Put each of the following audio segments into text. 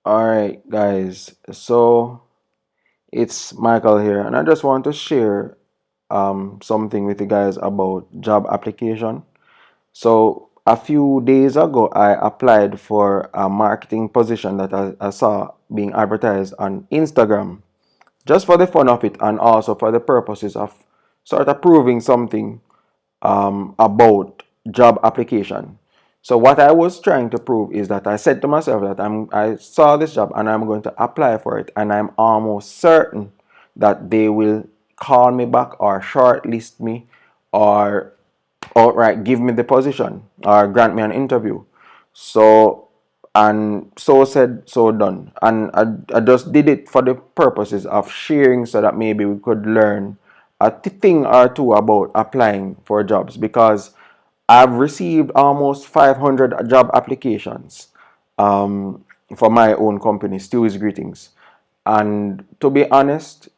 All right, guys. So it's Michael here, and I just want to share something with you guys about job application. So a few days ago, I applied for a marketing position that I saw being advertised on Instagram, just for the fun of it, and also for the purposes of sort of proving something about job application. So what I was trying to prove is that I said to myself that I saw this job and I'm going to apply for it, and I'm almost certain that they will call me back or shortlist me or outright give me the position or grant me an interview. So, and so said, so done. And I just did it for the purposes of sharing so that maybe we could learn a thing or two about applying for jobs, because I've received almost 500 job applications for my own company, Stewart Greetings. And to be honest,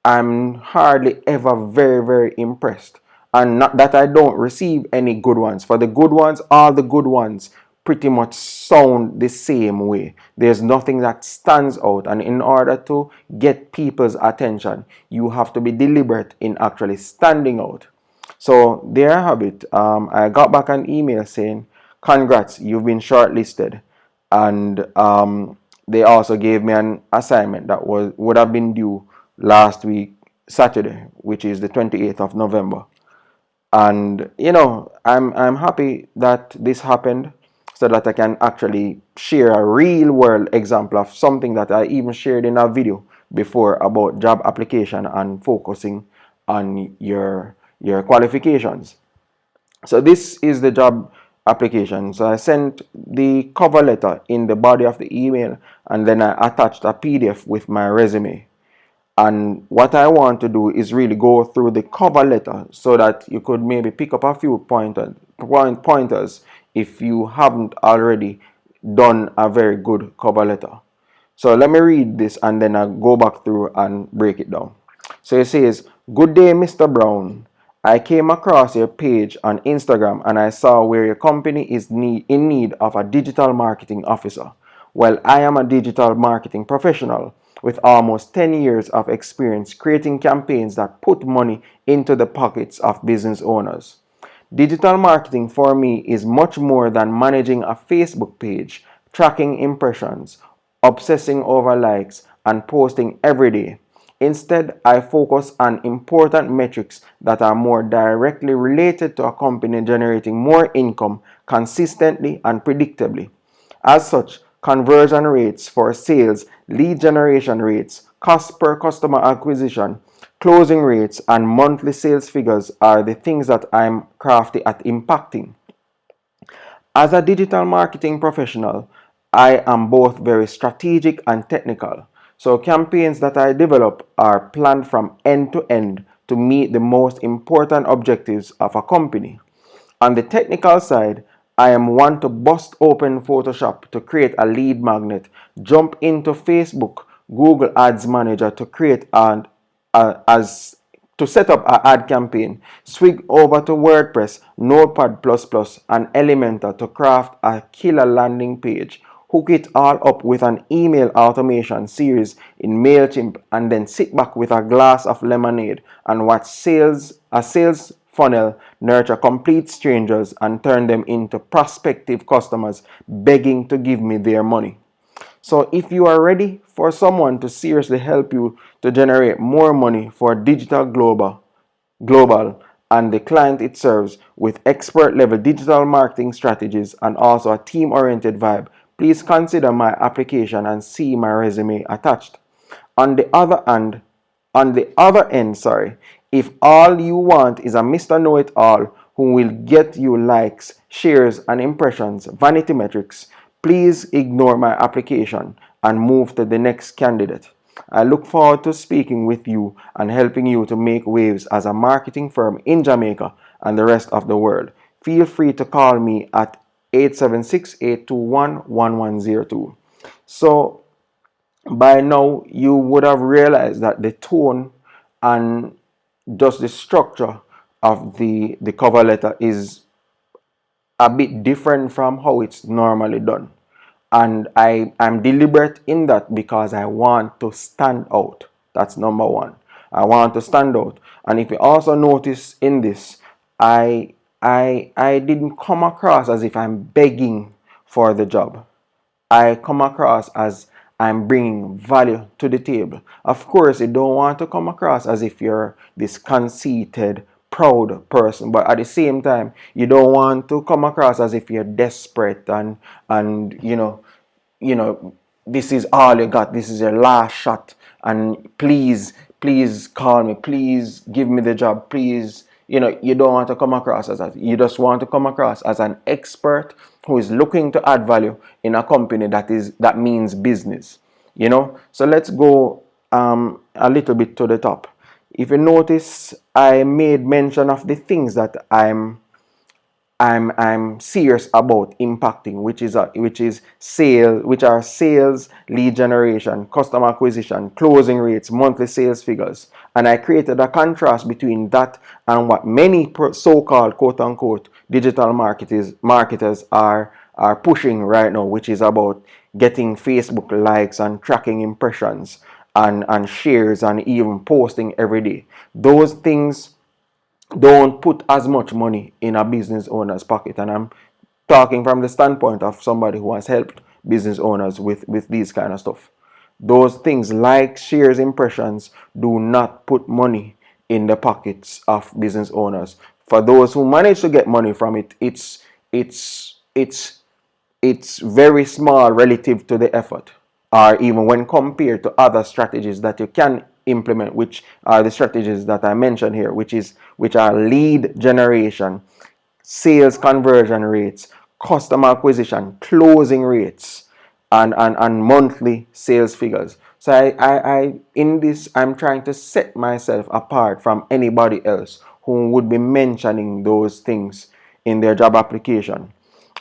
I'm hardly ever very impressed. And not that I don't receive any good ones. For the good ones, all the good ones pretty much sound the same way. There's nothing that stands out. And in order to get people's attention, you have to be deliberate in actually standing out. So there I have it. I got back an email saying, "Congrats, you've been shortlisted." And they also gave me an assignment that would have been due last week, Saturday, which is the 28th of November. And I'm happy that this happened so that I can actually share a real world example of something that I even shared in a video before about job application and focusing on your qualifications. So this is the job application. So I sent the cover letter in the body of the email, and then I attached a PDF with my resume. And what I want to do is really go through the cover letter so that you could maybe pick up a few pointers if you haven't already done a very good cover letter. So let me read this and then I'll go back through and break it down. So it says, "Good day, Mr. Brown. I came across your page on Instagram and I saw where your company is in need of a digital marketing officer. Well, I am a digital marketing professional with almost 10 years of experience creating campaigns that put money into the pockets of business owners. Digital marketing for me is much more than managing a Facebook page, tracking impressions, obsessing over likes, and posting every day. Instead, I focus on important metrics that are more directly related to a company generating more income consistently and predictably. As such, conversion rates for sales, lead generation rates, cost per customer acquisition, closing rates, and monthly sales figures are the things that I'm crafty at impacting. As a digital marketing professional, I am both very strategic and technical. So campaigns that I develop are planned from end to end to meet the most important objectives of a company. On the technical side, I am one to bust open Photoshop to create a lead magnet, jump into Facebook, Google Ads Manager to create as to set up an ad campaign, swing over to WordPress, Notepad++, and Elementor to craft a killer landing page, hook it all up with an email automation series in MailChimp, and then sit back with a glass of lemonade and watch a sales funnel nurture complete strangers and turn them into prospective customers begging to give me their money. So if you are ready for someone to seriously help you to generate more money for global and the client it serves with expert level digital marketing strategies and also a team oriented vibe, please consider my application and see my resume attached. On the other hand, sorry, if all you want is a Mr. Know It All who will get you likes, shares, and impressions, vanity metrics, please ignore my application and move to the next candidate. I look forward to speaking with you and helping you to make waves as a marketing firm in Jamaica and the rest of the world. Feel free to call me at 876-821-1102. So by now you would have realized that the tone and just the structure of the cover letter is a bit different from how it's normally done. And I'm deliberate in that because I want to stand out. That's number one. I want to stand out. And if you also notice in this, I I didn't come across as if I'm begging for the job. I come across as I'm bringing value to the table. Of course, you don't want to come across as if you're this conceited, proud person, but at the same time, you don't want to come across as if you're desperate and you know, this is all you got, this is your last shot, and please call me, please give me the job, please. You don't want to come across as that. You just want to come across as an expert who is looking to add value in a company that means business. So let's go a little bit to the top. If you notice, I made mention of the things that I'm serious about impacting, which is sale, which are sales, lead generation, customer acquisition, closing rates, monthly sales figures. And I created a contrast between that and what many so-called quote unquote digital marketers are pushing right now, which is about getting Facebook likes and tracking impressions and shares and even posting every day. Those things don't put as much money in a business owner's pocket. And I'm talking from the standpoint of somebody who has helped business owners with these kind of stuff. Those things like shares, impressions do not put money in the pockets of business owners. For those who manage to get money from it, it's very small relative to the effort, or even when compared to other strategies that you can implement, which are the strategies that I mentioned here, which are lead generation, sales conversion rates, customer acquisition, closing rates, and monthly sales figures. So I in this, I'm trying to set myself apart from anybody else who would be mentioning those things in their job application.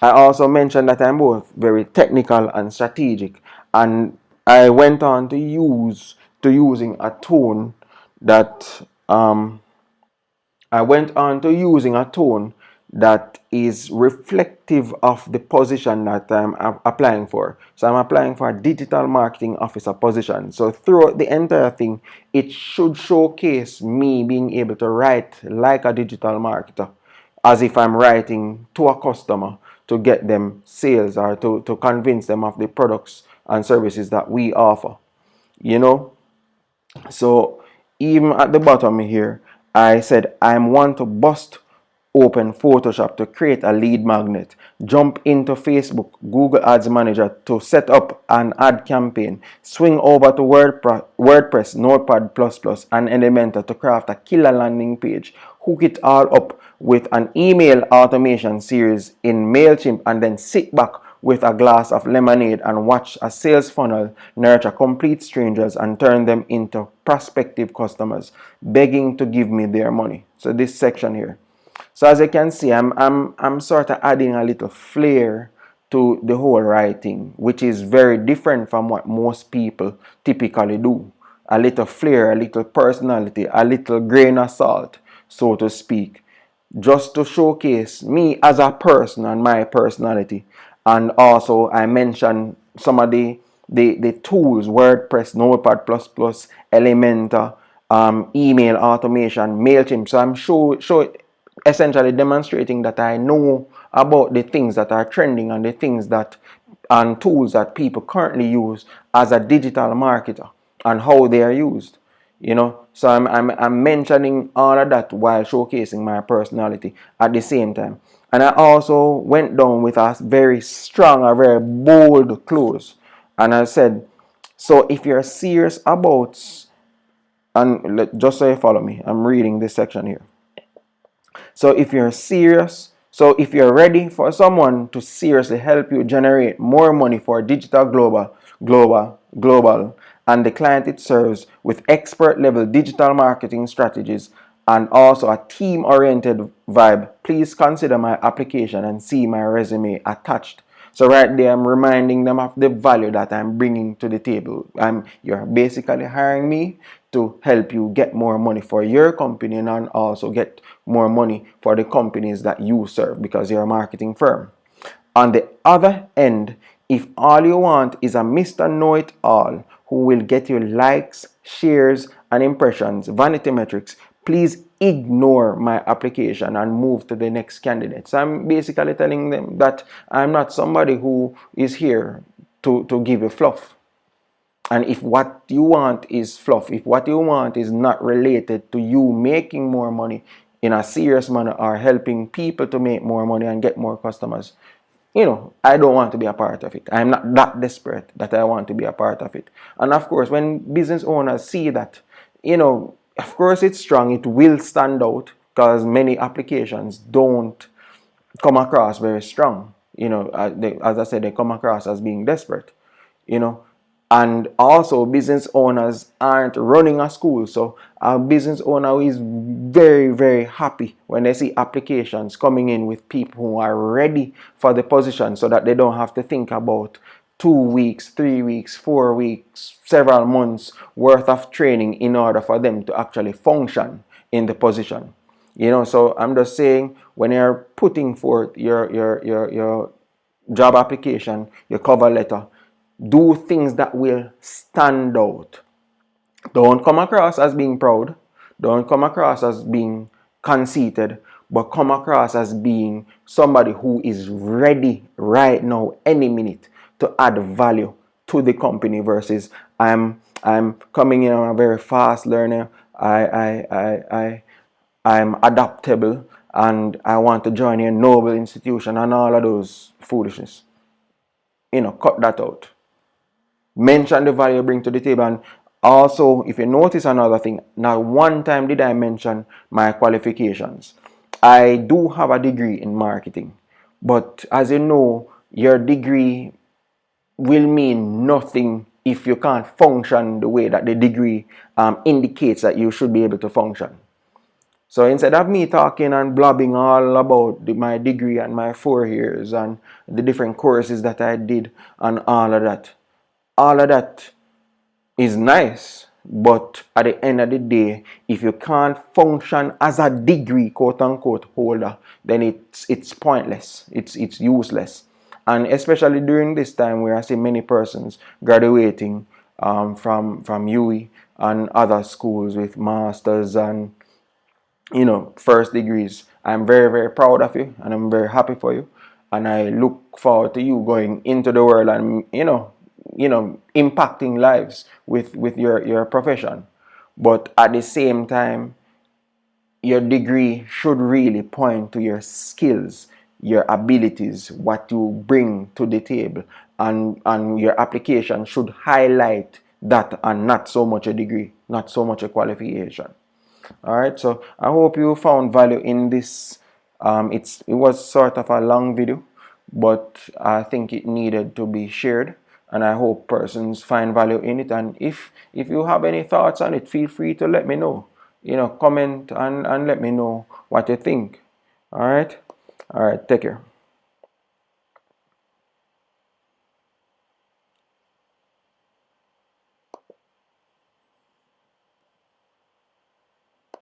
I also mentioned that I'm both very technical and strategic, and I went on to using a tone that I went on to using a tone that is reflective of the position that I'm applying for. So I'm applying for a digital marketing officer position. So throughout the entire thing, it should showcase me being able to write like a digital marketer, as if I'm writing to a customer to get them sales or to convince them of the products and services that we offer. You know, so even at the bottom here, I said I'm one to bust open Photoshop to create a lead magnet, jump into Facebook Google Ads Manager to set up an ad campaign, swing over to WordPress Notepad++ and Elementor to craft a killer landing page, hook it all up with an email automation series in MailChimp, and then sit back with a glass of lemonade and watch a sales funnel nurture complete strangers and turn them into prospective customers begging to give me their money. So this section here. So as you can see, I'm sort of adding a little flair to the whole writing, which is very different from what most people typically do. A little flair, a little personality, a little grain of salt, so to speak, just to showcase me as a person and my personality. And also I mentioned some of the tools: WordPress, Notepad++, Elementor, email automation, MailChimp. So I'm essentially demonstrating that I know about the things that are trending and the things that and tools that people currently use as a digital marketer and how they are used. So I'm mentioning all of that while showcasing my personality at the same time. And I also went down with a very strong, a very bold close, and I said, so if you're serious about, and just so you follow me, I'm reading this section here. So if you're ready for someone to seriously help you generate more money for digital global, and the client it serves with expert level digital marketing strategies and also a team oriented vibe, please consider my application and see my resume attached. So right there, I'm reminding them of the value that I'm bringing to the table. You're basically hiring me to help you get more money for your company and also get more money for the companies that you serve because you're a marketing firm. On the other end If all you want is a Mr. Know-it-all who will get you likes, shares, and impressions, vanity metrics, please ignore my application and move to the next candidate. So I'm basically telling them that I'm not somebody who is here to give you fluff. And if what you want is fluff, if what you want is not related to you making more money in a serious manner or helping people to make more money and get more customers, I don't want to be a part of it. I'm not that desperate that I want to be a part of it. And of course, when business owners see that, of course it's strong, it will stand out because many applications don't come across very strong. As I said, they come across as being desperate, you know. And also, business owners aren't running a school, so a business owner is very, very happy when they see applications coming in with people who are ready for the position, so that they don't have to think about 2 weeks, 3 weeks, 4 weeks, several months worth of training in order for them to actually function in the position. So I'm just saying, when you're putting forth your job application, your cover letter, do things that will stand out. Don't come across as being proud. Don't come across as being conceited, but come across as being somebody who is ready right now, any minute, to add value to the company versus I'm coming in, I'm a very fast learner. I'm adaptable and I want to join a noble institution and all of those foolishness. Cut that out. Mention the value you bring to the table. And also, if you notice another thing, not one time did I mention my qualifications. I do have a degree in marketing, but as you know, your degree will mean nothing if you can't function the way that the degree indicates that you should be able to function. So instead of me talking and blabbing all about my degree and my 4 years and the different courses that I did and all of that is nice, but at the end of the day, if you can't function as a degree, quote unquote, holder, then it's pointless. It's useless. And especially during this time where I see many persons graduating from UE and other schools with masters and first degrees. I'm very, very proud of you and I'm very happy for you. And I look forward to you going into the world and impacting lives with your profession. But at the same time, your degree should really point to your skills, your abilities, what you bring to the table, and your application should highlight that, and not so much a degree, not so much a qualification. All right, so I hope you found value in this. It was sort of a long video, but I think it needed to be shared, and I hope persons find value in it. And if you have any thoughts on it, feel free to let me know. Comment and let me know what you think. All right, take care.